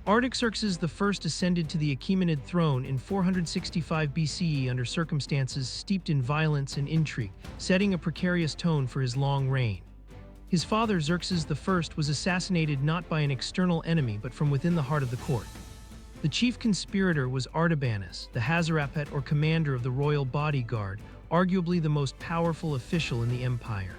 Artaxerxes I ascended to the Achaemenid throne in 465 BCE under circumstances steeped in violence and intrigue, setting a precarious tone for his long reign. His father, Xerxes I, was assassinated not by an external enemy but from within the heart of the court. The chief conspirator was Artabanus, the Hazarapet or commander of the royal bodyguard, arguably the most powerful official in the empire.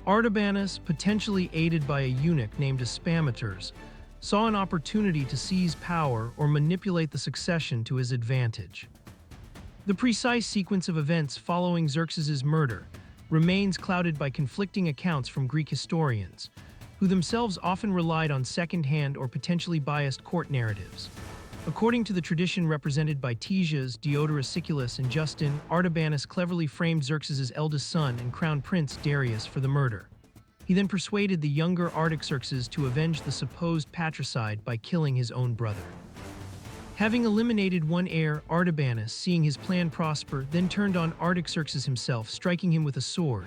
Artabanus, potentially aided by a eunuch named Ascamenid, saw an opportunity to seize power or manipulate the succession to his advantage. The precise sequence of events following Xerxes's murder remains clouded by conflicting accounts from Greek historians, who themselves often relied on second-hand or potentially biased court narratives. According to the tradition represented by Ctesias, Diodorus Siculus, and Justin, Artabanus cleverly framed Xerxes's eldest son and crown prince Darius for the murder. He then persuaded the younger Artaxerxes to avenge the supposed patricide by killing his own brother. Having eliminated one heir, Artabanus, seeing his plan prosper, then turned on Artaxerxes himself, striking him with a sword.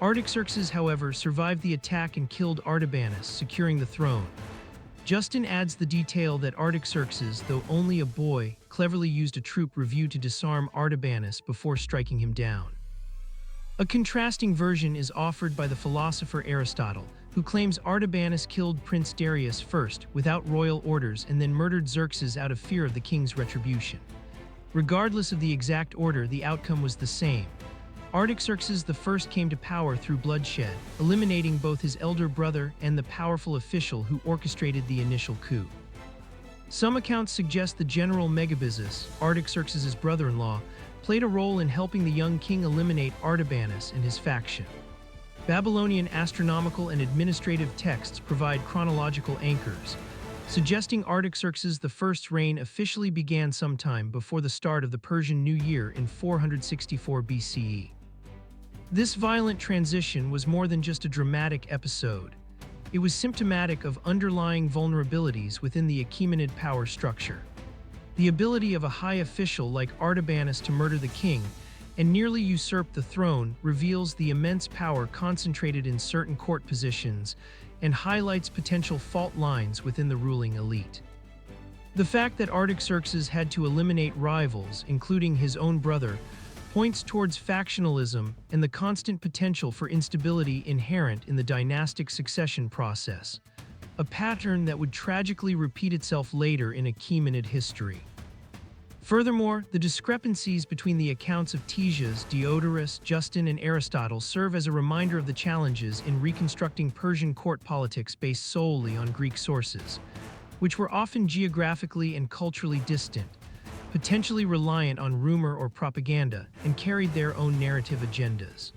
Artaxerxes, however, survived the attack and killed Artabanus, securing the throne. Justin adds the detail that Artaxerxes, though only a boy, cleverly used a troop review to disarm Artabanus before striking him down. A contrasting version is offered by the philosopher Aristotle, who claims Artabanus killed Prince Darius first, without royal orders, and then murdered Xerxes out of fear of the king's retribution. Regardless of the exact order, the outcome was the same. Artaxerxes I came to power through bloodshed, eliminating both his elder brother and the powerful official who orchestrated the initial coup. Some accounts suggest the general Megabyzus, Artaxerxes' brother-in-law, played a role in helping the young king eliminate Artabanus and his faction. Babylonian astronomical and administrative texts provide chronological anchors, suggesting Artaxerxes I's reign officially began sometime before the start of the Persian New Year in 464 BCE. This violent transition was more than just a dramatic episode. It was symptomatic of underlying vulnerabilities within the Achaemenid power structure. The ability of a high official like Artabanus to murder the king and nearly usurp the throne reveals the immense power concentrated in certain court positions and highlights potential fault lines within the ruling elite. The fact that Artaxerxes had to eliminate rivals, including his own brother, points towards factionalism and the constant potential for instability inherent in the dynastic succession process, a pattern that would tragically repeat itself later in Achaemenid history. Furthermore, the discrepancies between the accounts of Ctesias, Diodorus, Justin, and Aristotle serve as a reminder of the challenges in reconstructing Persian court politics based solely on Greek sources, which were often geographically and culturally distant, potentially reliant on rumor or propaganda, and carried their own narrative agendas.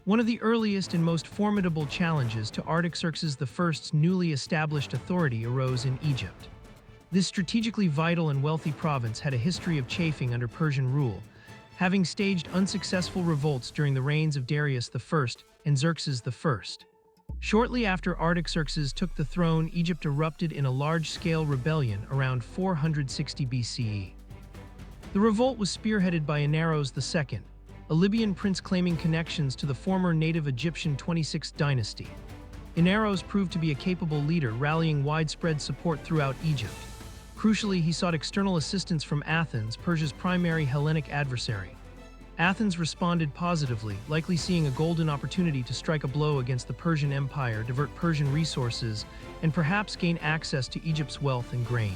One of the earliest and most formidable challenges to Artaxerxes I's newly established authority arose in Egypt. This strategically vital and wealthy province had a history of chafing under Persian rule, having staged unsuccessful revolts during the reigns of Darius I and Xerxes I. Shortly after Artaxerxes took the throne, Egypt erupted in a large-scale rebellion around 460 BCE. The revolt was spearheaded by Inaros II, a Libyan prince claiming connections to the former native Egyptian 26th dynasty. Inaros proved to be a capable leader, rallying widespread support throughout Egypt. Crucially, he sought external assistance from Athens, Persia's primary Hellenic adversary. Athens responded positively, likely seeing a golden opportunity to strike a blow against the Persian Empire, divert Persian resources, and perhaps gain access to Egypt's wealth and grain.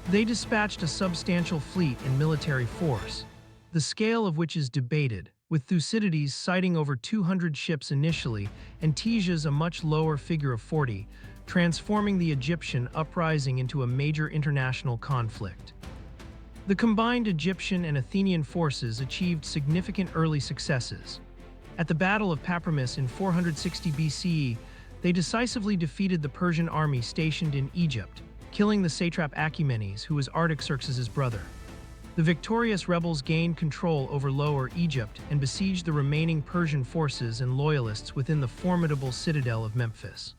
They dispatched a substantial fleet and military force, the scale of which is debated, with Thucydides citing over 200 ships initially and Ctesias a much lower figure of 40, transforming the Egyptian uprising into a major international conflict. The combined Egyptian and Athenian forces achieved significant early successes. At the Battle of Papremis in 460 BCE, they decisively defeated the Persian army stationed in Egypt, killing the satrap Achaemenes, who was Artaxerxes' brother. The victorious rebels gained control over Lower Egypt and besieged the remaining Persian forces and loyalists within the formidable citadel of Memphis.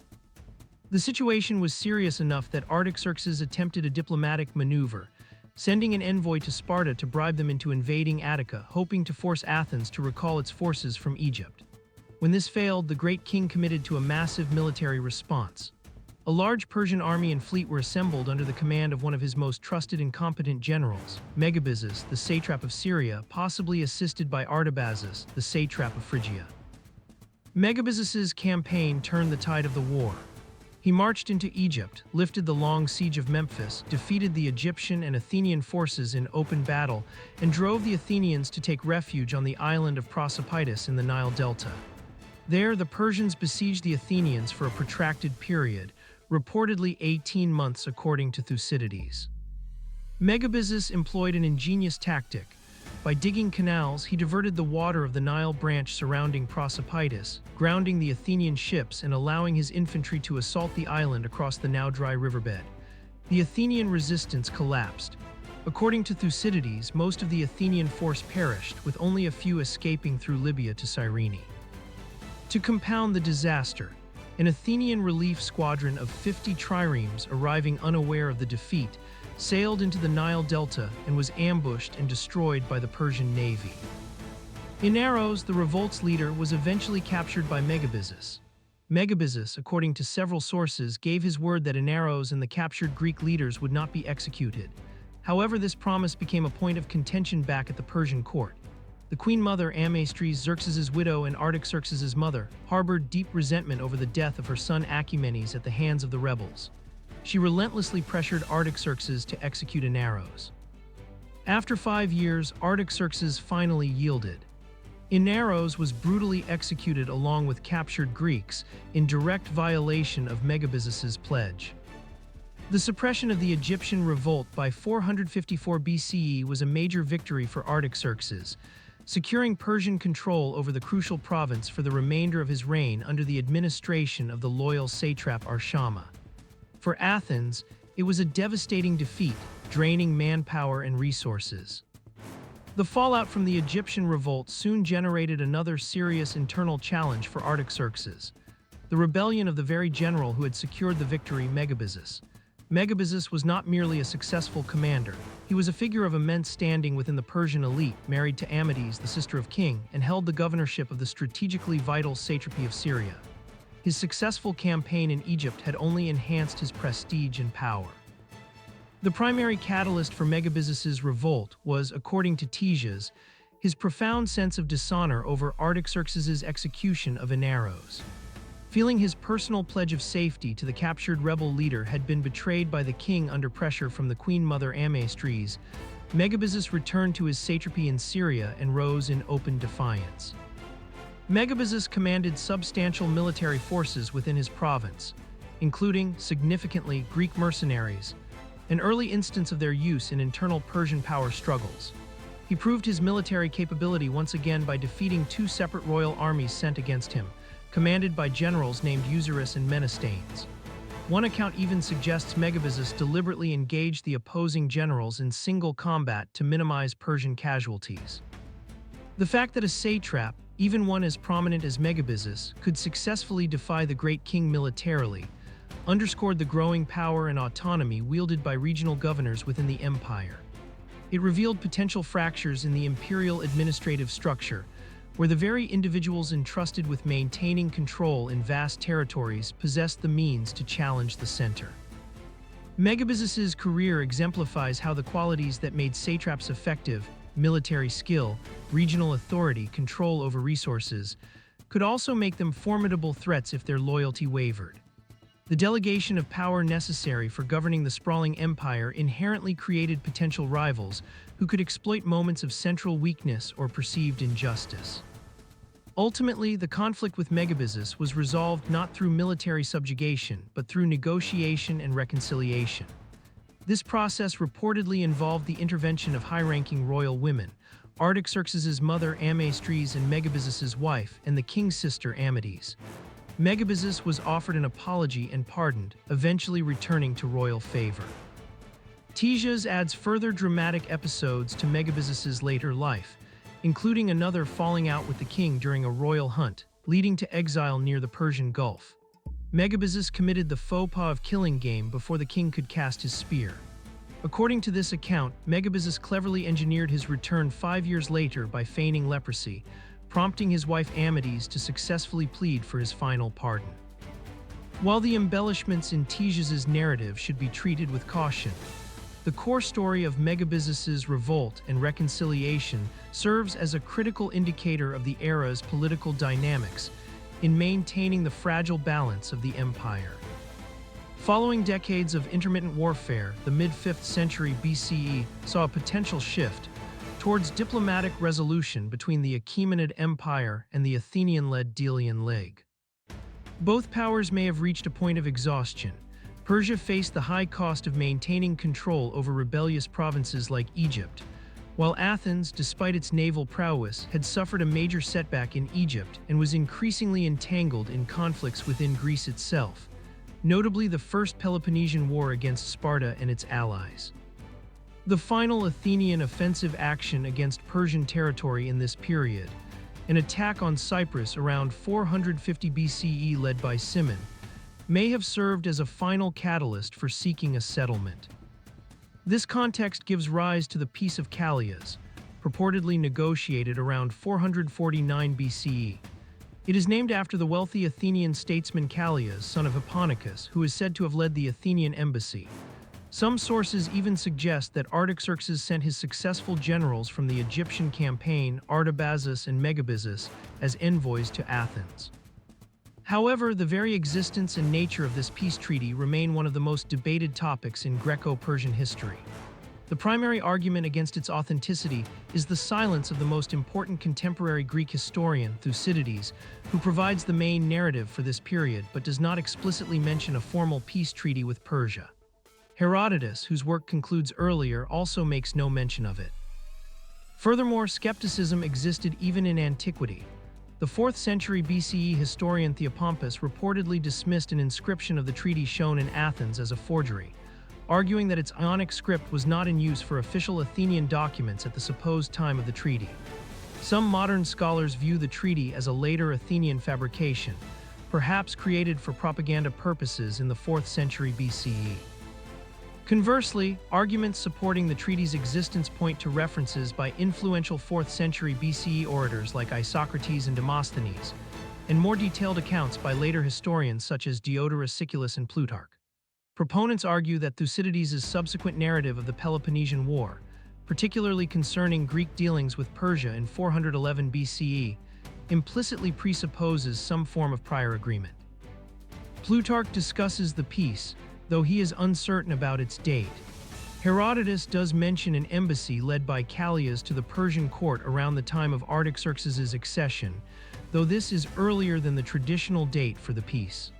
The situation was serious enough that Artaxerxes attempted a diplomatic maneuver, sending an envoy to Sparta to bribe them into invading Attica, hoping to force Athens to recall its forces from Egypt. When this failed, the great king committed to a massive military response. A large Persian army and fleet were assembled under the command of one of his most trusted and competent generals, Megabyzus, the satrap of Syria, possibly assisted by Artabanus, the satrap of Phrygia. Megabyzus's campaign turned the tide of the war. He marched into Egypt, lifted the long siege of Memphis, defeated the Egyptian and Athenian forces in open battle, and drove the Athenians to take refuge on the island of Prosopitis in the Nile Delta. There, the Persians besieged the Athenians for a protracted period, reportedly 18 months according to Thucydides. Megabyzus employed an ingenious tactic. By digging canals, he diverted the water of the Nile branch surrounding Prosopitis, grounding the Athenian ships and allowing his infantry to assault the island across the now dry riverbed. The Athenian resistance collapsed. According to Thucydides, most of the Athenian force perished, with only a few escaping through Libya to Cyrene. To compound the disaster, an Athenian relief squadron of 50 triremes, arriving unaware of the defeat, sailed into the Nile Delta and was ambushed and destroyed by the Persian navy. Inaros, the revolt's leader, was eventually captured by Megabyzus. Megabyzus, according to several sources, gave his word that Inaros and the captured Greek leaders would not be executed. However, this promise became a point of contention back at the Persian court. The queen mother, Amidst, Xerxes' widow and Artaxerxes' mother, harbored deep resentment over the death of her son Achaemenid at the hands of the rebels. She relentlessly pressured Artaxerxes to execute Inaros. After 5 years, Artaxerxes finally yielded. Inaros was brutally executed along with captured Greeks, in direct violation of Megabyzus's pledge. The suppression of the Egyptian revolt by 454 BCE was a major victory for Artaxerxes, securing Persian control over the crucial province for the remainder of his reign under the administration of the loyal satrap Arshama. For Athens, it was a devastating defeat, draining manpower and resources. The fallout from the Egyptian revolt soon generated another serious internal challenge for Artaxerxes: the rebellion of the very general who had secured the victory, Megabyzus. Megabyzus was not merely a successful commander. He was a figure of immense standing within the Persian elite, married to Amidst, the sister of king, and held the governorship of the strategically vital satrapy of Syria. His successful campaign in Egypt had only enhanced his prestige and power. The primary catalyst for Megabyzus's revolt was, according to Ctesias, his profound sense of dishonor over Artaxerxes' execution of Inaros. Feeling his personal pledge of safety to the captured rebel leader had been betrayed by the king under pressure from the queen mother Amidst, Megabyzus returned to his satrapy in Syria and rose in open defiance. Megabyzus commanded substantial military forces within his province, including, significantly, Greek mercenaries, an early instance of their use in internal Persian power struggles. He proved his military capability once again by defeating 2 separate royal armies sent against him, commanded by generals named Eucerus and Menesthenes. One account even suggests Megabyzus deliberately engaged the opposing generals in single combat to minimize Persian casualties. The fact that a satrap, even one as prominent as Megabyzus, could successfully defy the great king militarily, underscored the growing power and autonomy wielded by regional governors within the empire. It revealed potential fractures in the imperial administrative structure, where the very individuals entrusted with maintaining control in vast territories possessed the means to challenge the center. Megabyzus's career exemplifies how the qualities that made satraps effective, military skill, regional authority, control over resources, could also make them formidable threats if their loyalty wavered. The delegation of power necessary for governing the sprawling empire inherently created potential rivals who could exploit moments of central weakness or perceived injustice. Ultimately, the conflict with Megabyzus was resolved not through military subjugation, but through negotiation and reconciliation. This process reportedly involved the intervention of high-ranking royal women, Artaxerxes' mother Amidst and Megabyzus' wife, and the king's sister Amidst. Megabyzus was offered an apology and pardoned, eventually returning to royal favor. Ctesias adds further dramatic episodes to Megabyzus' later life, including another falling out with the king during a royal hunt, leading to exile near the Persian Gulf. Megabyzus committed the faux pas of killing game before the king could cast his spear. According to this account, Megabyzus cleverly engineered his return 5 years later by feigning leprosy, prompting his wife Amidst to successfully plead for his final pardon. While the embellishments in Theseus's narrative should be treated with caution, the core story of Megabyssus's revolt and reconciliation serves as a critical indicator of the era's political dynamics in maintaining the fragile balance of the empire. Following decades of intermittent warfare, the mid-5th century BCE saw a potential shift towards diplomatic resolution between the Achaemenid Empire and the Athenian-led Delian League. Both powers may have reached a point of exhaustion. Persia faced the high cost of maintaining control over rebellious provinces like Egypt, while Athens, despite its naval prowess, had suffered a major setback in Egypt and was increasingly entangled in conflicts within Greece itself, notably the First Peloponnesian War against Sparta and its allies. The final Athenian offensive action against Persian territory in this period, an attack on Cyprus around 450 BCE led by Cimon, may have served as a final catalyst for seeking a settlement. This context gives rise to the Peace of Callias, purportedly negotiated around 449 BCE. It is named after the wealthy Athenian statesman Callias, son of Hipponicus, who is said to have led the Athenian embassy. Some sources even suggest that Artaxerxes sent his successful generals from the Egyptian campaign, Artabanus and Megabyzus, as envoys to Athens. However, the very existence and nature of this peace treaty remain one of the most debated topics in greco-persian history. The primary argument against its authenticity is the silence of the most important contemporary Greek historian, Thucydides, who provides the main narrative for this period but does not explicitly mention a formal peace treaty with Persia. Herodotus, whose work concludes earlier, also makes no mention of it. Furthermore, skepticism existed even in antiquity. The 4th century BCE historian Theopompus reportedly dismissed an inscription of the treaty shown in Athens as a forgery, arguing that its Ionic script was not in use for official Athenian documents at the supposed time of the treaty. Some modern scholars view the treaty as a later Athenian fabrication, perhaps created for propaganda purposes in the 4th century BCE. Conversely, arguments supporting the treaty's existence point to references by influential 4th century BCE orators like Isocrates and Demosthenes, and more detailed accounts by later historians such as Diodorus Siculus and Plutarch. Proponents argue that Thucydides' subsequent narrative of the Peloponnesian War, particularly concerning Greek dealings with Persia in 411 BCE, implicitly presupposes some form of prior agreement. Plutarch discusses the peace, though he is uncertain about its date. Herodotus does mention an embassy led by Callias to the Persian court around the time of Artaxerxes' accession, though this is earlier than the traditional date for the peace.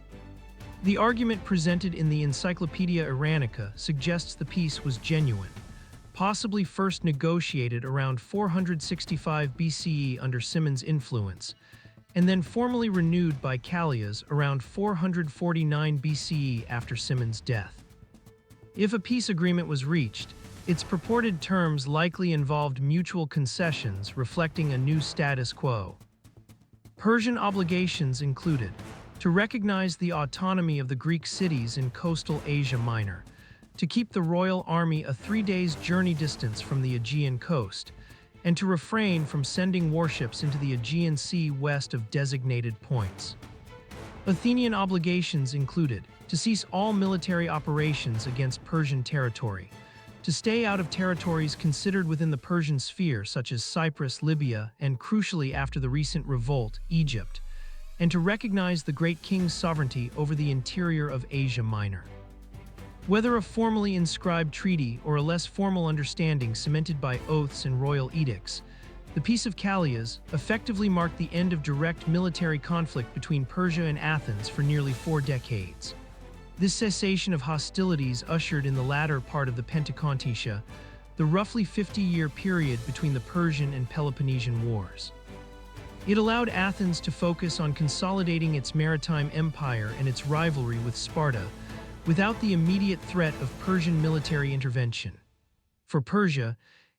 The argument presented in the Encyclopaedia Iranica suggests the peace was genuine, possibly first negotiated around 465 BCE under Cimon's influence, and then formally renewed by Callias around 449 BCE after Cimon's death. If a peace agreement was reached, its purported terms likely involved mutual concessions reflecting a new status quo. Persian obligations included to recognize the autonomy of the Greek cities in coastal Asia Minor, to keep the royal army a 3 days' journey distance from the Aegean coast, and to refrain from sending warships into the Aegean Sea west of designated points. Athenian obligations included to cease all military operations against Persian territory, to stay out of territories considered within the Persian sphere such as Cyprus, Libya, and crucially after the recent revolt, Egypt, and to recognize the great king's sovereignty over the interior of Asia Minor. Whether a formally inscribed treaty or a less formal understanding cemented by oaths and royal edicts, the Peace of Callias effectively marked the end of direct military conflict between Persia and Athens for nearly 4 decades. This cessation of hostilities ushered in the latter part of the Pentacontitia, the roughly 50-year period between the Persian and Peloponnesian Wars. It allowed Athens to focus on consolidating its maritime empire and its rivalry with Sparta, without the immediate threat of Persian military intervention. For Persia,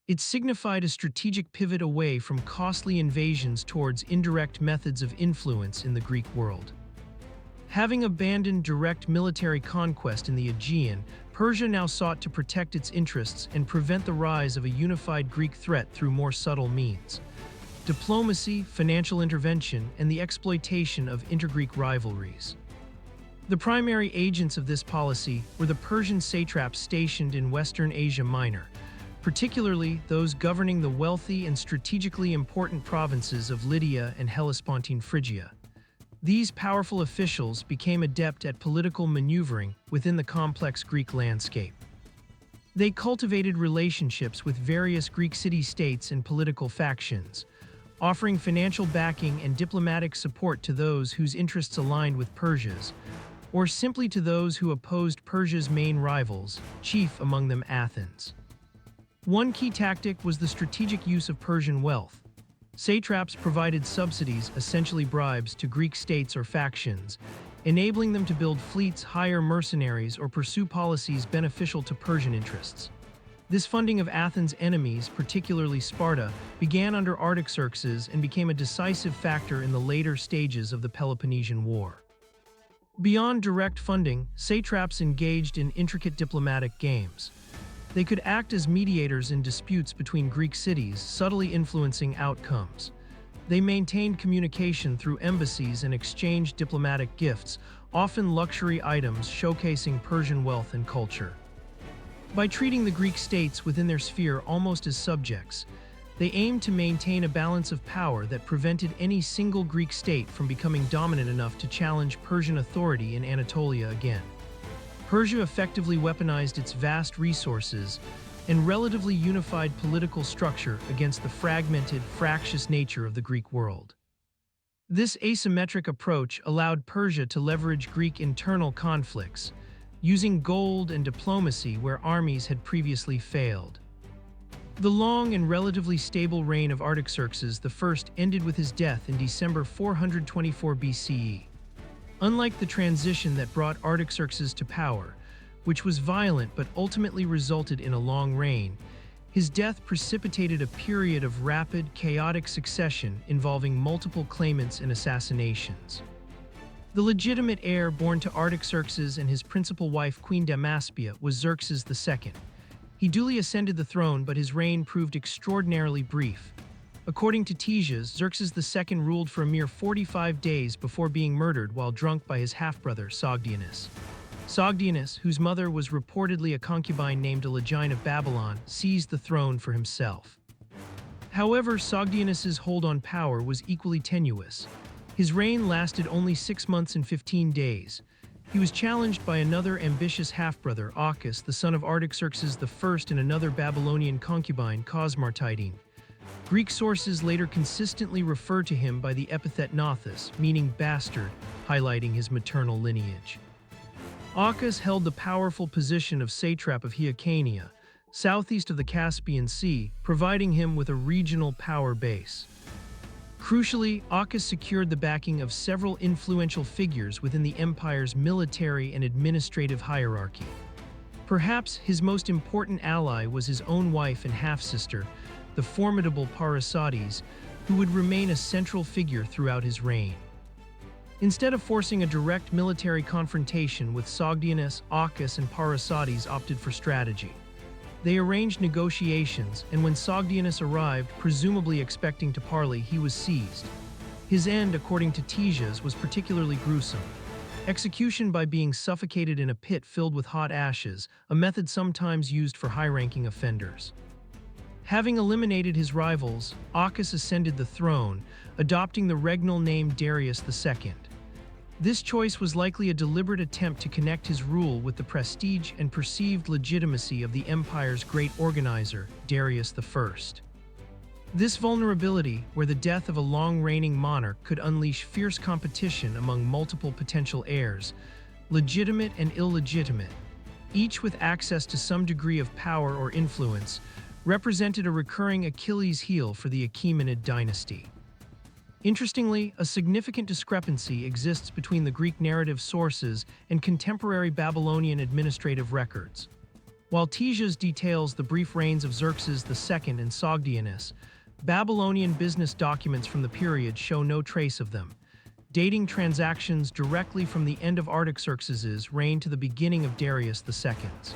it signified a strategic pivot away from costly invasions towards indirect methods of influence in the Greek world. Having abandoned direct military conquest in the Aegean, Persia now sought to protect its interests and prevent the rise of a unified Greek threat through more subtle means: diplomacy, financial intervention, and the exploitation of inter-Greek rivalries. The primary agents of this policy were the Persian satraps stationed in Western Asia Minor, particularly those governing the wealthy and strategically important provinces of Lydia and Hellespontine Phrygia. These powerful officials became adept at political maneuvering within the complex Greek landscape. They cultivated relationships with various Greek city-states and political factions, offering financial backing and diplomatic support to those whose interests aligned with Persia's, or simply to those who opposed Persia's main rivals, chief among them Athens. One key tactic was the strategic use of Persian wealth. Satraps provided subsidies, essentially bribes, to Greek states or factions, enabling them to build fleets, hire mercenaries, or pursue policies beneficial to Persian interests. This funding of Athens' enemies, particularly Sparta, began under Artaxerxes and became a decisive factor in the later stages of the Peloponnesian War. Beyond direct funding, satraps engaged in intricate diplomatic games. They could act as mediators in disputes between Greek cities, subtly influencing outcomes. They maintained communication through embassies and exchanged diplomatic gifts, often luxury items showcasing Persian wealth and culture. By treating the Greek states within their sphere almost as subjects, they aimed to maintain a balance of power that prevented any single Greek state from becoming dominant enough to challenge Persian authority in Anatolia again. Persia effectively weaponized its vast resources and relatively unified political structure against the fragmented, fractious nature of the Greek world. This asymmetric approach allowed Persia to leverage Greek internal conflicts, using gold and diplomacy where armies had previously failed. The long and relatively stable reign of Artaxerxes I ended with his death in December 424 BCE. Unlike the transition that brought Artaxerxes to power, which was violent but ultimately resulted in a long reign, his death precipitated a period of rapid, chaotic succession involving multiple claimants and assassinations. The legitimate heir born to Artaxerxes and his principal wife Queen Damaspia was Xerxes II. He duly ascended the throne, but his reign proved extraordinarily brief. According to Ctesias, Xerxes II ruled for a mere 45 days before being murdered while drunk by his half-brother Sogdianus. Sogdianus, whose mother was reportedly a concubine named Alagine of Babylon, seized the throne for himself. However, Sogdianus's hold on power was equally tenuous. His reign lasted only 6 months and 15 days. He was challenged by another ambitious half-brother, Ochus, the son of Artaxerxes I, and another Babylonian concubine, Cosmartidine. Greek sources later consistently refer to him by the epithet Nothus, meaning bastard, highlighting his maternal lineage. Ochus held the powerful position of satrap of Hyrcania, southeast of the Caspian Sea, providing him with a regional power base. Crucially, Ochus secured the backing of several influential figures within the empire's military and administrative hierarchy. Perhaps his most important ally was his own wife and half-sister, the formidable Prosopitis, who would remain a central figure throughout his reign. Instead of forcing a direct military confrontation with Sogdianus, Ochus, and Prosopitis opted for strategy. They arranged negotiations, and when Sogdianus arrived, presumably expecting to parley, he was seized. His end, according to Ctesias, was particularly gruesome. Execution by being suffocated in a pit filled with hot ashes, a method sometimes used for high-ranking offenders. Having eliminated his rivals, Ochus ascended the throne, adopting the regnal name Darius II. This choice was likely a deliberate attempt to connect his rule with the prestige and perceived legitimacy of the empire's great organizer, Darius I. This vulnerability, where the death of a long-reigning monarch could unleash fierce competition among multiple potential heirs, legitimate and illegitimate, each with access to some degree of power or influence, represented a recurring Achilles heel for the Achaemenid dynasty. Interestingly, a significant discrepancy exists between the Greek narrative sources and contemporary Babylonian administrative records. While Ctesias details the brief reigns of Xerxes II and Sogdianus, Babylonian business documents from the period show no trace of them, dating transactions directly from the end of Artaxerxes' reign to the beginning of Darius II's.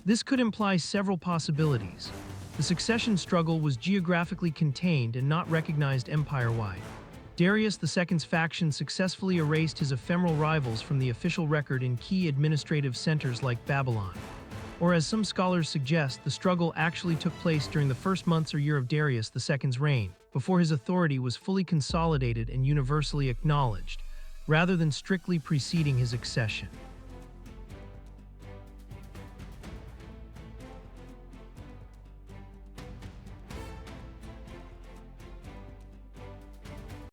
This could imply several possibilities. The succession struggle was geographically contained and not recognized empire-wide. Darius II's faction successfully erased his ephemeral rivals from the official record in key administrative centers like Babylon. Or as some scholars suggest, the struggle actually took place during the first months or year of Darius II's reign, before his authority was fully consolidated and universally acknowledged, rather than strictly preceding his accession.